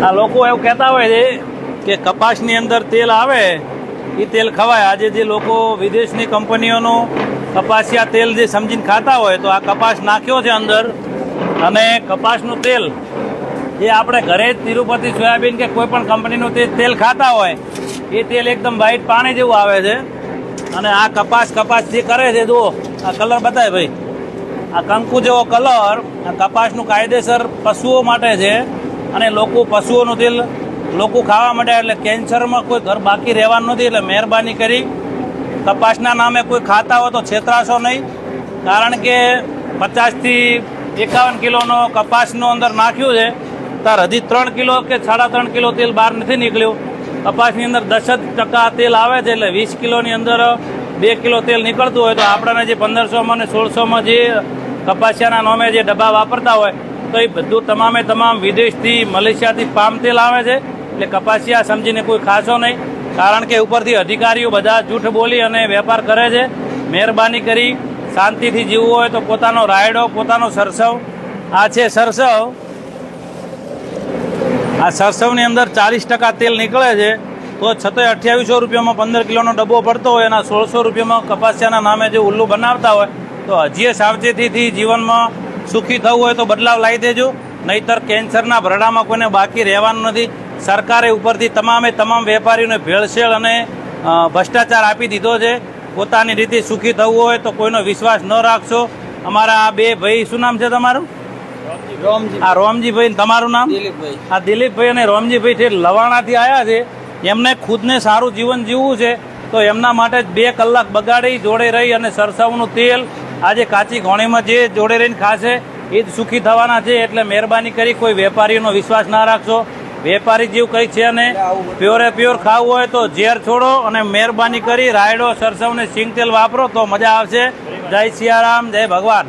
આ લોકો એવું કહેતા હોય છે કે કપાસની અંદર તેલ આવે એ તેલ ખવાય. આજે જે લોકો વિદેશની કંપનીઓનું કપાસિયા તેલ જે સમજીને ખાતા હોય તો આ કપાસ નાખ્યો છે અંદર, અને કપાસનું તેલ જે આપણે ઘરે જ તિરુપતિ સોયાબીન કે કોઈ પણ કંપનીનું તેલ ખાતા હોય એ તેલ એકદમ વ્હાઈટ પાણી જેવું આવે છે. અને આ કપાસ જે કરે છે, જુઓ આ કલર બતાવે ભાઈ, આ કંકુ જેવો કલર આ કપાસનું કાયદેસર પશુઓ માટે છે. અને લોકો પશુઓનું તેલ લોકો ખાવા માંડ્યા એટલે કેન્સરમાં કોઈ ઘર બાકી રહેવાનું નથી. એટલે મહેરબાની કરી કપાસના નામે કોઈ ખાતા હોય તો છેતરાશો નહીં, કારણ કે 50 થી 51 કિલોનો કપાસનો અંદર નાખ્યું છે, તાર હજી 3 કિલો કે 3.5 કિલો તેલ બહાર નથી નીકળ્યું. કપાસની અંદર 10% તેલ આવે છે, એટલે 20 કિલોની અંદર 2 કિલો તેલ નીકળતું હોય તો આપણને જે 1500માં અને 1600માં જે કપાસિયાના નામે જે ડબ્બા વાપરતા હોય તો એ બધું તમામ વિદેશથી મલેશિયાથી પામ તેલ આવે છે. એટલે કપાસિયા સમજીને કોઈ ખાશો નહીં, કારણ કે ઉપરથી અધિકારીઓ બધા જૂઠ બોલી અને વેપાર કરે છે. મહેરબાની કરી શાંતિથી જીવવું હોય તો પોતાનો રાયડો, પોતાનો સરસવ, આ છે સરસવ, આ સરસવની અંદર 40% તેલ નીકળે છે. તો છતાંય 2800 રૂપિયામાં 15 કિલોનો ડબ્બો પડતો હોય, એના 1600 રૂપિયામાં કપાસિયાના નામે જે ઉલ્લુ બનાવતા હોય તો હજી સાવચેતીથી જીવનમાં સુખી થવું હોય તો બદલાવ લાવી દેજો, નહીતર કેન્સરના ભરડામાં કોઈને બાકી રહેવાનું નથી. સરકારે ઉપરથી તમામ વેપારીઓને ભેળસેળ અને ભ્રષ્ટાચાર આપી દીધો છે. પોતાની રીતે સુખી થવું હોય તો કોઈનો વિશ્વાસ ન રાખશો. અમારા આ બે ભાઈ, શું નામ છે તમારું? આ રોમજીભાઈ. તમારું નામ? દિલીપભાઈ. આ દિલીપભાઈ અને રોમજીભાઈ છે, લવાણાથી આવ્યા છે. એમને ખુદને સારું જીવન જીવવું છે તો એમના માટે 2 કલાક બગાડી જોડે રહી અને સરસવનું તેલ આજે કાચી ઘોણીમાં જે જોડે રહીને ખાશે એ જ સુખી થવાના છે. એટલે મહેરબાની કરી કોઈ વેપારીનો વિશ્વાસ ના રાખશો. વેપારી જેવું કંઈ છે ને, પ્યોર ખાવું હોય તો ઝેર છોડો અને મહેરબાની કરી રાયડો, સરસવ ને સિંગ તેલ વાપરો તો મજા આવશે. જય સિયારામ, જય ભગવાન.